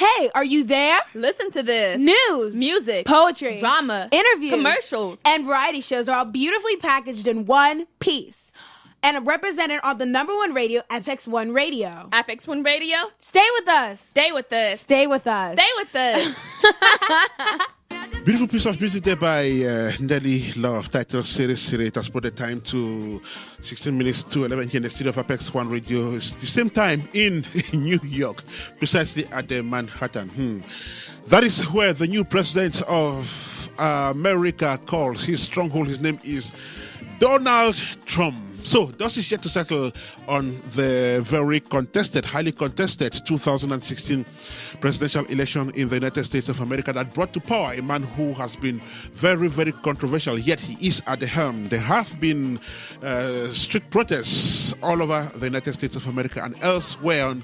Hey, are you there? Listen to this. News, music, poetry, drama, interviews, commercials, and variety shows are all beautifully packaged in one piece and are represented on the #1 radio, APEX1 Radio. APEX1 Radio. Stay with us. Stay with us. Stay with us. Stay with us. Beautiful piece of music there by Nelly Love, titled Series. It has put the time to 16 minutes to 11 here in the studio of APEX1 Radio. It's the same time in New York, precisely at the Manhattan. That is where the new president of America calls his stronghold. His name is Donald Trump. So, dust is yet to settle on the very contested, highly contested 2016 presidential election in the United States of America that brought to power a man who has been very, very controversial, yet he is at the helm. There have been street protests all over the United States of America and elsewhere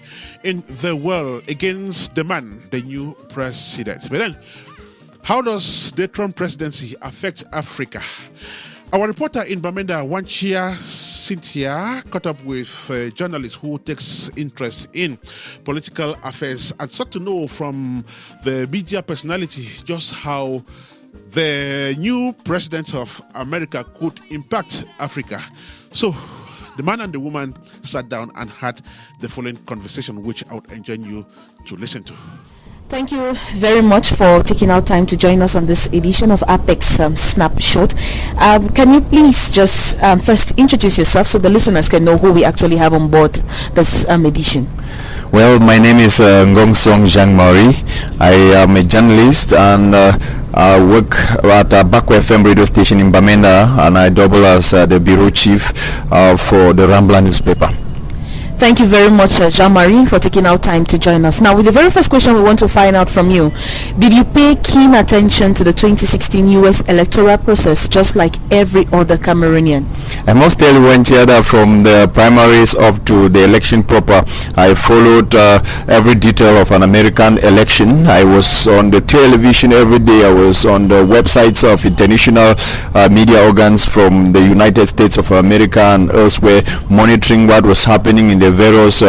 in the world against the man, the new president. But then, how does the Trump presidency affect Africa? Our reporter in Bamenda, Wanchia Cynthia, caught up with a journalist who takes interest in political affairs and sought to know from the media personality just how the new president of America could impact Africa. So, the man and the woman sat down and had the following conversation, which I would enjoin you to listen to. Thank you very much for taking out time to join us on this edition of Apex Snapshot. Can you please just first introduce yourself so the listeners can know who we actually have on board this edition? Well, my name is Ngong Song Jean-Marie. I am a journalist and I work at Baku FM radio station in Bamenda, and I double as the bureau chief for the Rambla newspaper. Thank you very much, Jean-Marie, for taking out time to join us. Now, with the very first question we want to find out from you, did you pay keen attention to the 2016 U.S. electoral process, just like every other Cameroonian? I must tell you, that from the primaries up to the election proper, I followed every detail of an American election. I was on the television every day. I was on the websites of international media organs from the United States of America and elsewhere, monitoring what was happening in the various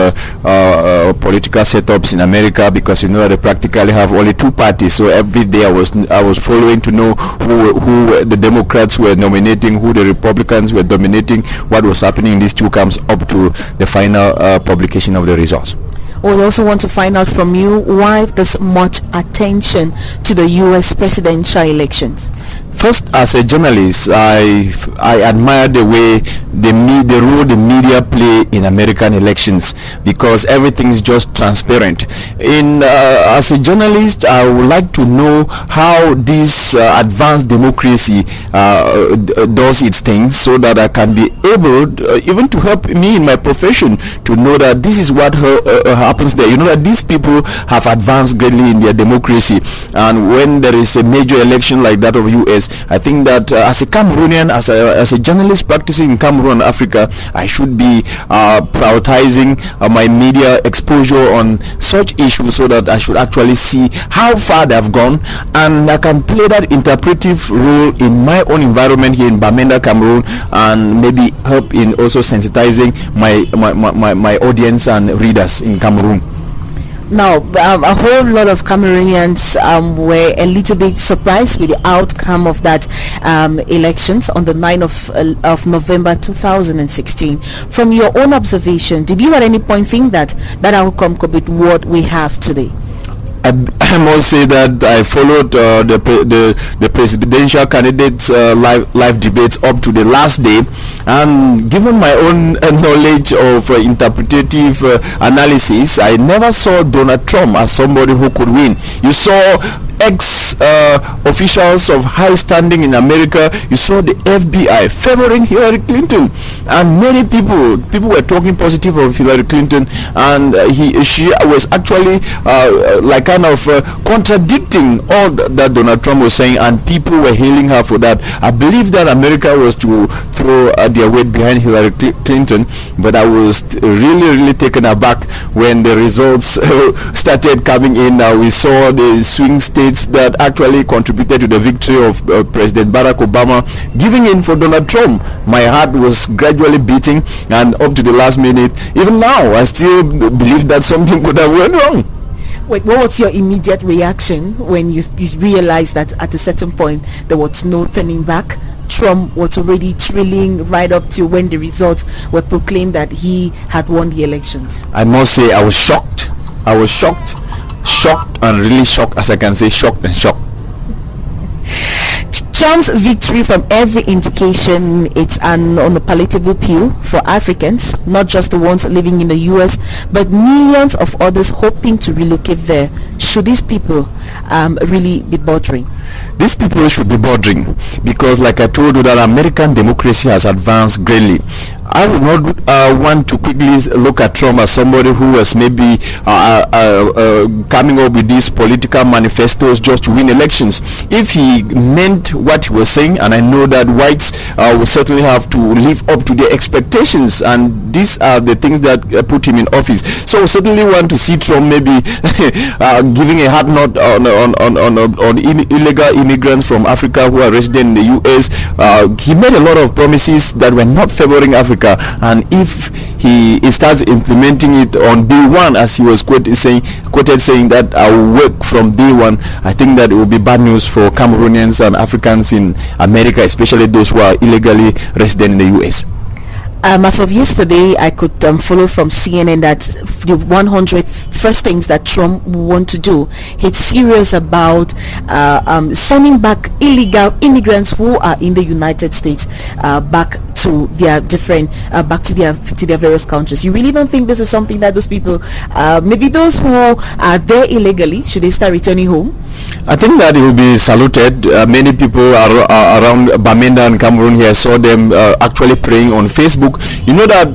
political setups in America, because you know that they practically have only two parties. So every day I was following to know who the Democrats were nominating, who the Republicans were dominating, what was happening in these two camps up to the final publication of the results. We also want to find out from you why there's much attention to the U.S. presidential elections. First, as a journalist, I admire the way the role the media play in American elections, because everything is just transparent. As a journalist, I would like to know how this advanced democracy does its things, so that I can be able, even to help me in my profession, to know that this is what happens there. You know that these people have advanced greatly in their democracy, and when there is a major election like that of U.S., I think that as a Cameroonian, as a journalist practicing in Cameroon, Africa, I should be prioritizing my media exposure on such issues, so that I should actually see how far they've gone, and I can play that interpretive role in my own environment here in Bamenda, Cameroon, and maybe help in also sensitizing my audience and readers in Cameroon. Now, a whole lot of Cameroonians were a little bit surprised with the outcome of that elections on the 9th of November 2016. From your own observation, did you at any point think that outcome could be what we have today? I must say that I followed the presidential candidates live debates up to the last day, and given my own knowledge of interpretative analysis, I never saw Donald Trump as somebody who could win. You saw ex-officials of high standing in America. You saw the FBI favoring Hillary Clinton, and many people were talking positive of Hillary Clinton, and she was actually like kind of contradicting all that Donald Trump was saying, and people were hailing her for that. I believe that America was to throw their weight behind Hillary Clinton, but I was really taken aback when the results started coming in. We saw the swing states that actually contributed to the victory of President Barack Obama giving in for Donald Trump. My heart was gradually beating, and up to the last minute, even now, I still believe that something could have went wrong. Wait, what was your immediate reaction when you realized that at a certain point there was no turning back? Trump was already trailing right up to when the results were proclaimed that he had won the elections. I must say I was shocked. Shocked and really shocked, as I can say, shocked and shocked. Trump's victory, from every indication, it's an unpalatable pill for Africans, not just the ones living in the US, but millions of others hoping to relocate there. Should these people really be bothering? These people should be bothering, because like I told you, that American democracy has advanced greatly. I would not want to quickly look at Trump as somebody who was maybe coming up with these political manifestos just to win elections. If he meant what he was saying, and I know that whites will certainly have to live up to their expectations, and these are the things that put him in office. So we certainly want to see Trump maybe giving a hard nod on illegal immigrants from Africa who are resident in the US. He made a lot of promises that were not favoring Africa, and if he starts implementing it on day one, as he was quoted saying that I will work from day one, I think that it will be bad news for Cameroonians and Africans in America, especially those who are illegally resident in the US. As of yesterday, I could follow from CNN that the 100 first things that Trump want to do. He's serious about sending back illegal immigrants who are in the United States back to their different back to their various countries. You really don't think this is something that those people, maybe those who are there illegally, should they start returning home? I think that it will be saluted. Many people are around Bamenda and Cameroon here saw them actually praying on Facebook. You know that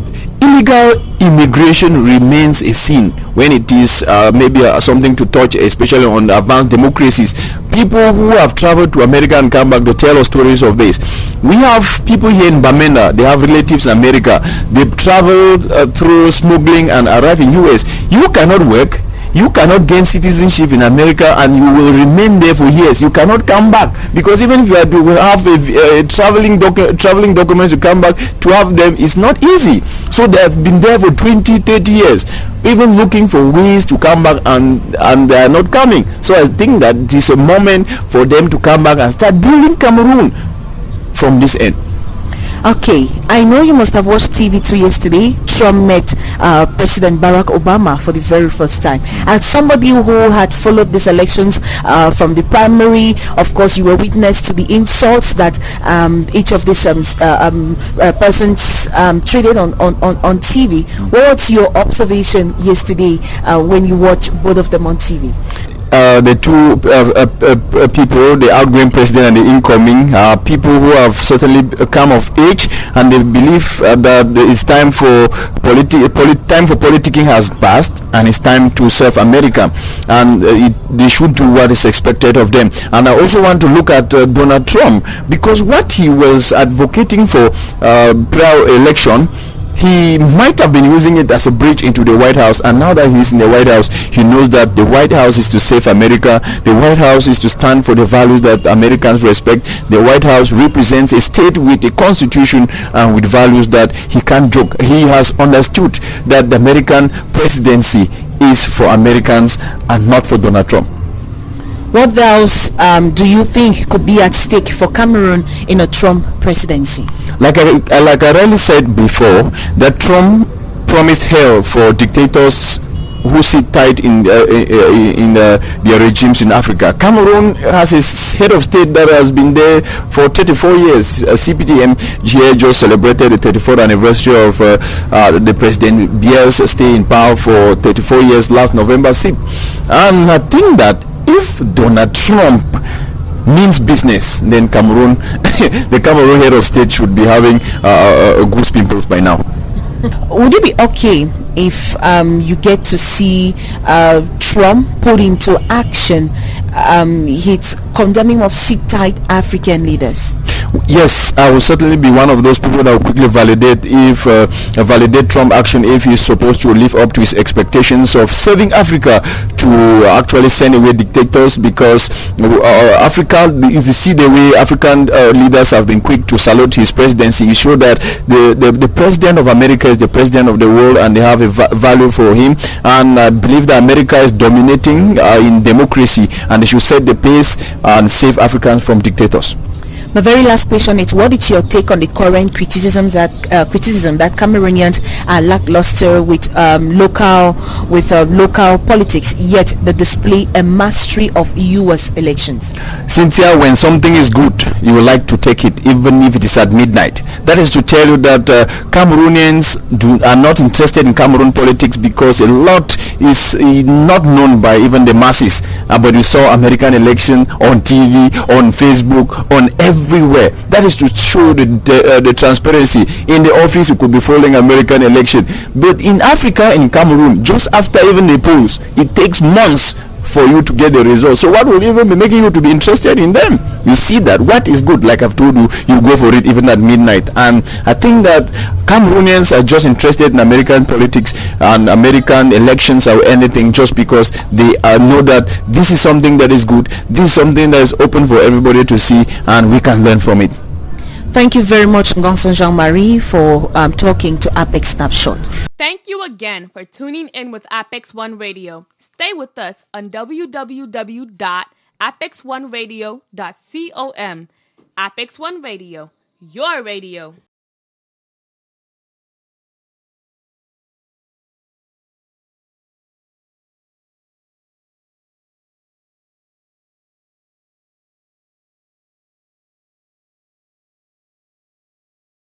illegal immigration remains a sin when it is maybe something to touch, especially on advanced democracies. People who have traveled to America and come back to tell us stories of this. We have people here in Bamenda, they have relatives in America. They've traveled through smuggling and arrive in US. You cannot work, you cannot gain citizenship in America, and you will remain there for years. You cannot come back, because even if you have a traveling documents to come back, to have them is not easy. So they have been there for 20-30 years, even looking for ways to come back, and they are not coming. So I think that it is a moment for them to come back and start building Cameroon from this end. Okay, I know you must have watched TV2 yesterday. Trump met President Barack Obama for the very first time. As somebody who had followed these elections from the primary, of course, you were witness to the insults that each of these persons traded on TV. What was your observation yesterday when you watched both of them on TV? The two people, the outgoing president and the incoming, people who have certainly come of age, and they believe that it's time for politicking has passed, and it's time to serve America, and they should do what is expected of them. And I also want to look at Donald Trump, because what he was advocating for prior election, he might have been using it as a bridge into the White House, and now that he's in the White House, he knows that the White House is to save America. The White House is to stand for the values that Americans respect. The White House represents a state with a constitution and with values that he can't joke. He has understood that the American presidency is for Americans and not for Donald Trump. What else do you think could be at stake for Cameroon in a Trump presidency? Like I really said before, that Trump promised hell for dictators who sit tight in their regimes in Africa. Cameroon has a head of state that has been there for 34 years. CPDM just celebrated the 34th anniversary of the President Bia's stay in power for 34 years last November 6th. And I think that if Donald Trump means business, then Cameroon, the Cameroon head of state should be having goose pimples by now. Would it be okay if you get to see Trump put into action his condemning of sit-tight African leaders? Yes, I will certainly be one of those people that will quickly validate Trump action if he's supposed to live up to his expectations of saving Africa to actually send away dictators. Because Africa, if you see the way African leaders have been quick to salute his presidency, you show that the president of America is the president of the world, and they have a value for him. And I believe that America is dominating in democracy, and they should set the pace and save Africans from dictators. My very last question is, what is your take on the current criticism that Cameroonians are lackluster with local politics, yet they display a mastery of U.S. elections? Cynthia, when something is good, you will like to take it, even if it is at midnight. That is to tell you that Cameroonians are not interested in Cameroon politics because a lot is not known by even the masses. But you saw American election on TV, on Facebook, on everywhere. That is to show the transparency. In the office, you could be following American election. But in Africa, in Cameroon, just after even the polls, it takes months for you to get the results. So what will even be making you to be interested in them? You see that what is good, like I've told you, you go for it even at midnight. And I think that Cameroonians are just interested in American politics and American elections or anything, just because they know that this is something that is good, this is something that is open for everybody to see, and we can learn from it. Thank you very much, Ngongson Jean-Marie, for talking to APEX Snapshot. Thank you again for tuning in with Apex One Radio. Stay with us on www.apex1radio.com. Apex One Radio, your radio.